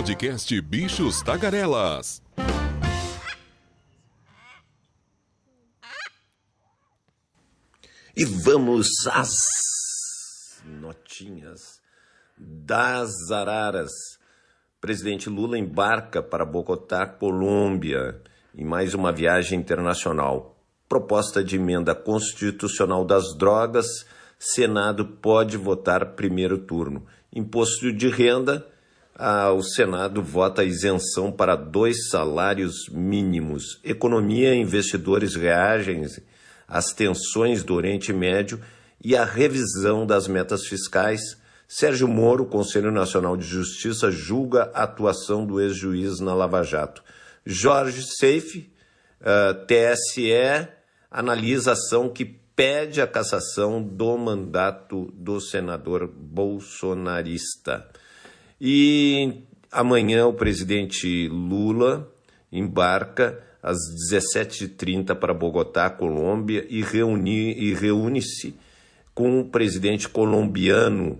Podcast Bichos Tagarelas. E vamos às notinhas das araras. Presidente Lula embarca para Bogotá, Colômbia, em mais uma viagem internacional. Proposta de emenda constitucional das drogas, Senado pode votar primeiro turno. Imposto de renda, o Senado vota isenção para 2 salários mínimos. Economia, investidores reagem às tensões do Oriente Médio e à revisão das metas fiscais. Sérgio Moro, Conselho Nacional de Justiça, julga a atuação do ex-juiz na Lava Jato. Jorge Seife, TSE, analisa ação que pede a cassação do mandato do senador bolsonarista. E amanhã o presidente Lula embarca às 17h30 para Bogotá, Colômbia, e reúne-se com o presidente colombiano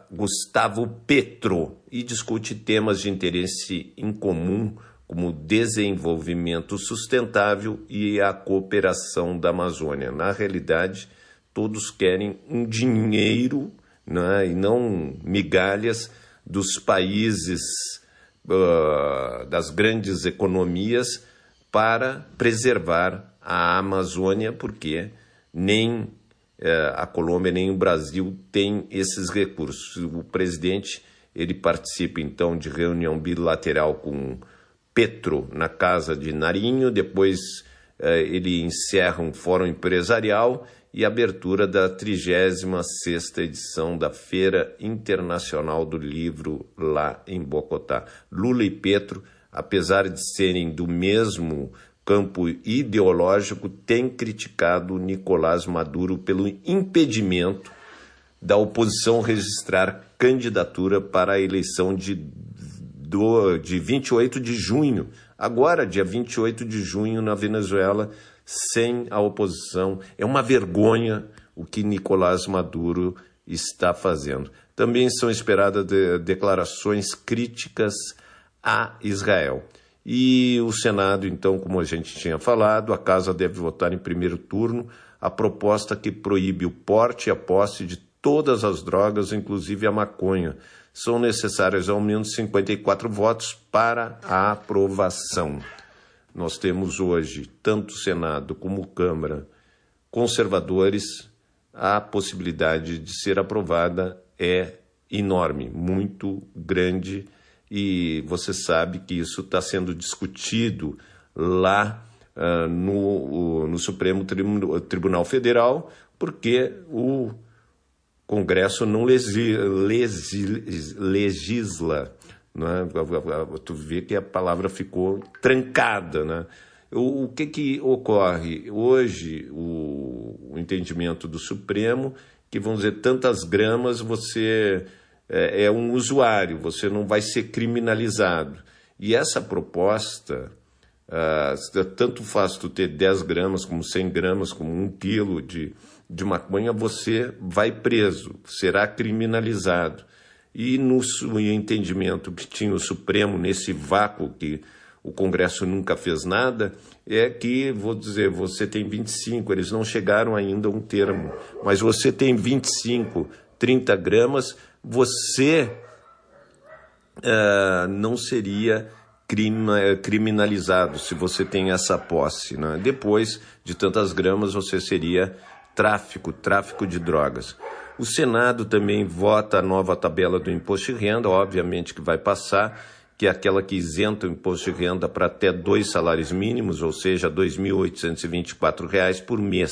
Gustavo Petro e discute temas de interesse em comum, como o desenvolvimento sustentável e a cooperação da Amazônia. Na realidade, todos querem um dinheiro, né, e não migalhas dos países, das grandes economias, para preservar a Amazônia, porque nem a Colômbia nem o Brasil têm esses recursos. O presidente ele participa, então, de reunião bilateral com Petro na Casa de Nariño, depois ele encerra um fórum empresarial e abertura da 36ª edição da Feira Internacional do Livro lá em Bogotá. Lula e Petro, apesar de serem do mesmo campo ideológico, têm criticado Nicolás Maduro pelo impedimento da oposição registrar candidatura para a eleição de 28 de junho, agora, dia 28 de junho, na Venezuela, sem a oposição. É uma vergonha o que Nicolás Maduro está fazendo. Também são esperadas declarações críticas a Israel. E o Senado, então, como a gente tinha falado, a Casa deve votar em primeiro turno a proposta que proíbe o porte e a posse de todas as drogas, inclusive a maconha. São necessários ao menos 54 votos para a aprovação. Nós temos hoje, tanto o Senado como a Câmara, conservadores. A possibilidade de ser aprovada é enorme, muito grande, e você sabe que isso está sendo discutido lá no Supremo Tribunal Federal, porque o Congresso não legisla, né? Tu vê que a palavra ficou trancada, né? O que ocorre? Hoje, o entendimento do Supremo, que vamos dizer, tantas gramas você é um usuário, você não vai ser criminalizado. E essa proposta, tanto faz tu ter 10 gramas, como 100 gramas, como 1 quilo de maconha, você vai preso, será criminalizado. E no entendimento que tinha o Supremo, nesse vácuo que o Congresso nunca fez nada, é que, vou dizer, você tem 25, eles não chegaram ainda a um termo, mas você tem 25, 30 gramas, você não seria criminalizado se você tem essa posse, né? Depois de tantas gramas, você seria tráfico de drogas. O Senado também vota a nova tabela do imposto de renda, obviamente que vai passar, que é aquela que isenta o imposto de renda para até 2 salários mínimos, ou seja, R$ 2.824 por mês.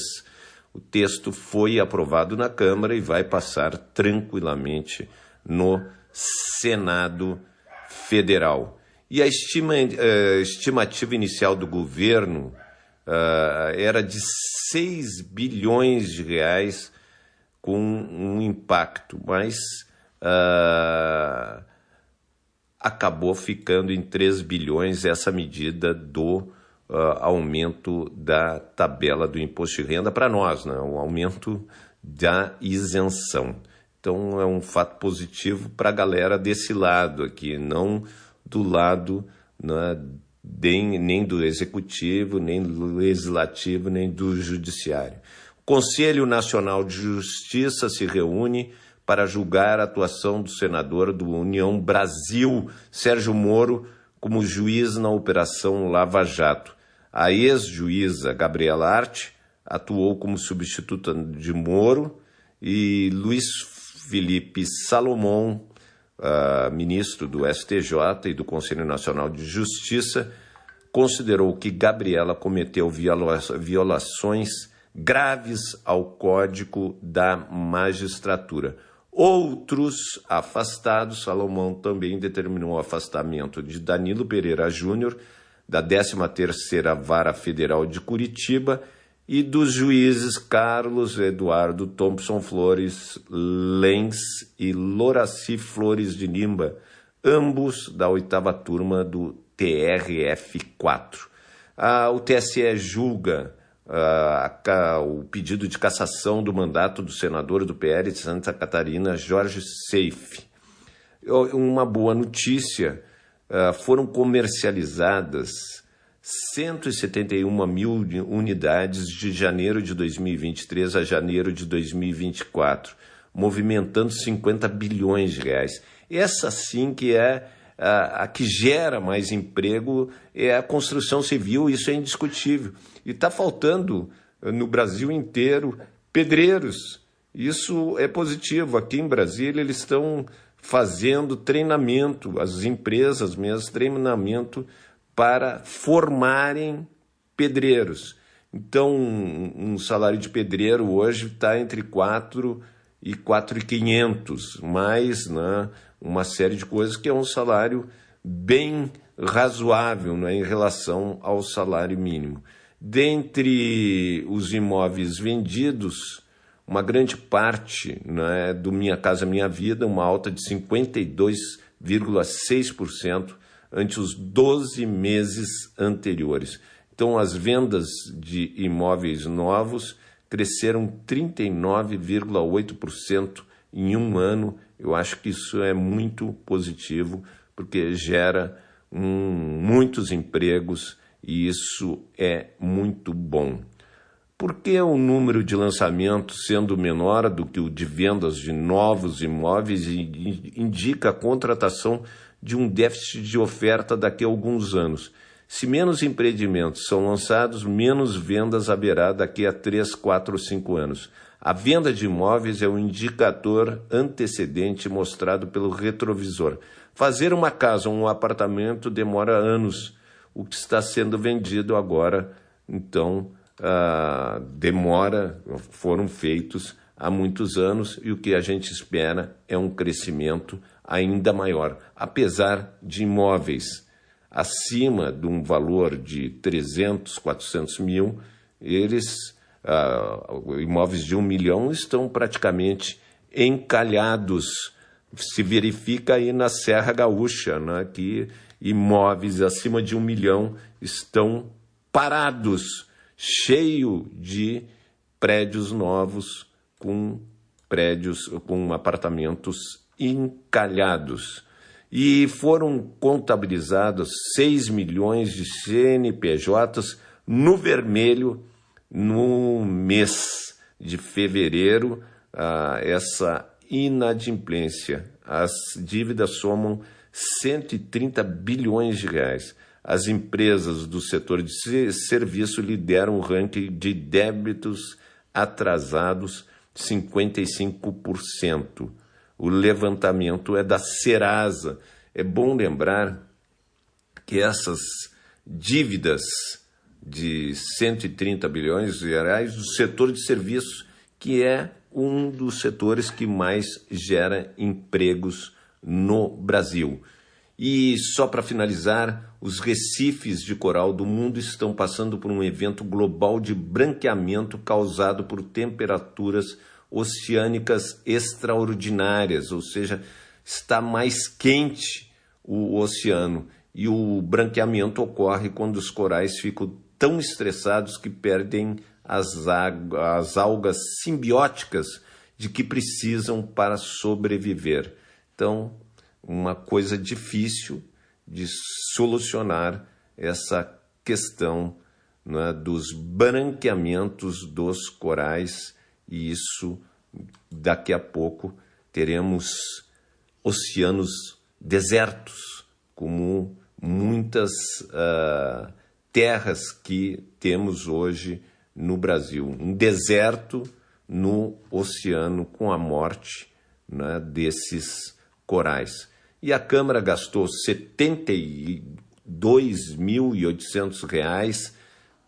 O texto foi aprovado na Câmara e vai passar tranquilamente no Senado Federal. E a estimativa inicial do governo era de 6 bilhões de reais com um impacto, mas acabou ficando em 3 bilhões essa medida do aumento da tabela do imposto de renda para nós, né? O aumento da isenção. Então é um fato positivo para a galera desse lado aqui, não do lado, né, nem do executivo, nem do legislativo, nem do judiciário. O Conselho Nacional de Justiça se reúne para julgar a atuação do senador do União Brasil, Sérgio Moro, como juiz na Operação Lava Jato. A ex-juíza Gabriela Arte atuou como substituta de Moro e Luiz Felipe Salomão, ministro do STJ e do Conselho Nacional de Justiça, considerou que Gabriela cometeu violações graves ao Código da Magistratura. Outros afastados, Salomão também determinou o afastamento de Danilo Pereira Júnior, da 13ª Vara Federal de Curitiba, e dos juízes Carlos Eduardo Thompson Flores Lenz e Loraci Flores de Limba, ambos da 8ª turma do TRF4. O TSE julga o pedido de cassação do mandato do senador do PL de Santa Catarina, Jorge Seife. Uma boa notícia, foram comercializadas 171 mil unidades de janeiro de 2023 a janeiro de 2024, movimentando 50 bilhões de reais. Essa sim que é a que gera mais emprego, é a construção civil, isso é indiscutível. E está faltando no Brasil inteiro pedreiros, isso é positivo. Aqui em Brasília eles estão fazendo treinamento, as empresas mesmo, treinamento para formarem pedreiros. Então, um salário de pedreiro hoje está entre 4 e 4.500, mais, né, uma série de coisas que é um salário bem razoável, né, em relação ao salário mínimo. Dentre os imóveis vendidos, uma grande parte, né, do Minha Casa Minha Vida, uma alta de 52,6% ante os 12 meses anteriores. Então, as vendas de imóveis novos cresceram 39,8% em um ano. Eu acho que isso é muito positivo, porque gera muitos empregos e isso é muito bom. Por que o número de lançamentos sendo menor do que o de vendas de novos imóveis indica a contratação de um déficit de oferta daqui a alguns anos? Se menos empreendimentos são lançados, menos vendas haverá daqui a 3, 4 ou 5 anos. A venda de imóveis é o indicador antecedente mostrado pelo retrovisor. Fazer uma casa ou um apartamento demora anos. O que está sendo vendido agora, então, foram feitos há muitos anos e o que a gente espera é um crescimento ainda maior. Apesar de imóveis acima de um valor de 300, 400 mil, imóveis de 1 milhão estão praticamente encalhados. Se verifica aí na Serra Gaúcha, né, que imóveis acima de 1 milhão estão parados, cheio de prédios novos com apartamentos encalhados. E foram contabilizados 6 milhões de CNPJs no vermelho no mês de fevereiro. Essa inadimplência. As dívidas somam 130 bilhões de reais. As empresas do setor de serviço lideram o ranking de débitos atrasados, 55%. O levantamento é da Serasa. É bom lembrar que essas dívidas de 130 bilhões de reais do setor de serviços, que é um dos setores que mais gera empregos no Brasil. E só para finalizar, os recifes de coral do mundo estão passando por um evento global de branqueamento causado por temperaturas oceânicas extraordinárias, ou seja, está mais quente o oceano. E o branqueamento ocorre quando os corais ficam tão estressados que perdem as algas simbióticas de que precisam para sobreviver. Então, uma coisa difícil de solucionar essa questão, né, dos branqueamentos dos corais, e isso daqui a pouco teremos oceanos desertos, como muitas terras que temos hoje no Brasil. Um deserto no oceano com a morte, né, desses corais. E a Câmara gastou R$ 72.800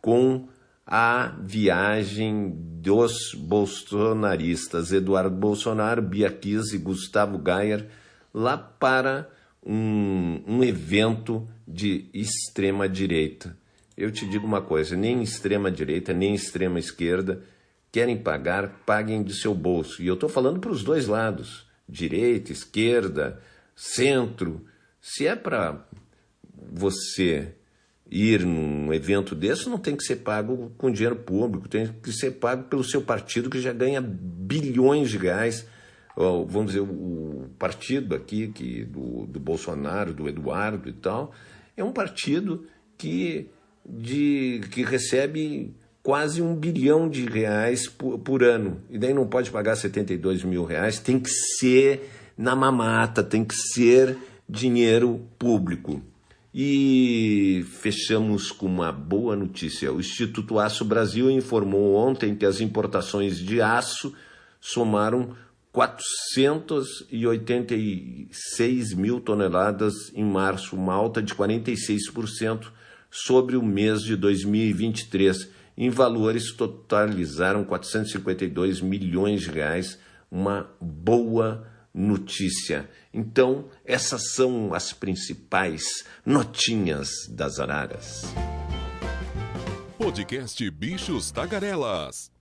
com a viagem dos bolsonaristas Eduardo Bolsonaro, Bia Kiss e Gustavo Gayer lá para um evento de extrema-direita. Eu te digo uma coisa, nem extrema-direita, nem extrema-esquerda querem pagar, paguem de seu bolso. E eu estou falando para os dois lados, direita, esquerda, centro. Se é para você ir num evento desse, não tem que ser pago com dinheiro público, tem que ser pago pelo seu partido, que já ganha bilhões de reais. Vamos dizer, o partido aqui do Bolsonaro, do Eduardo e tal, é um partido que recebe quase R$ 1 bilhão por ano. E daí não pode pagar R$ 72 mil, tem que ser na mamata, tem que ser dinheiro público. E fechamos com uma boa notícia. O Instituto Aço Brasil informou ontem que as importações de aço somaram 486 mil toneladas em março, uma alta de 46% sobre o mês de 2023. Em valores, totalizaram 452 milhões de reais, uma boa notícia. Então, essas são as principais notinhas das araras. Podcast Bichos Tagarelas.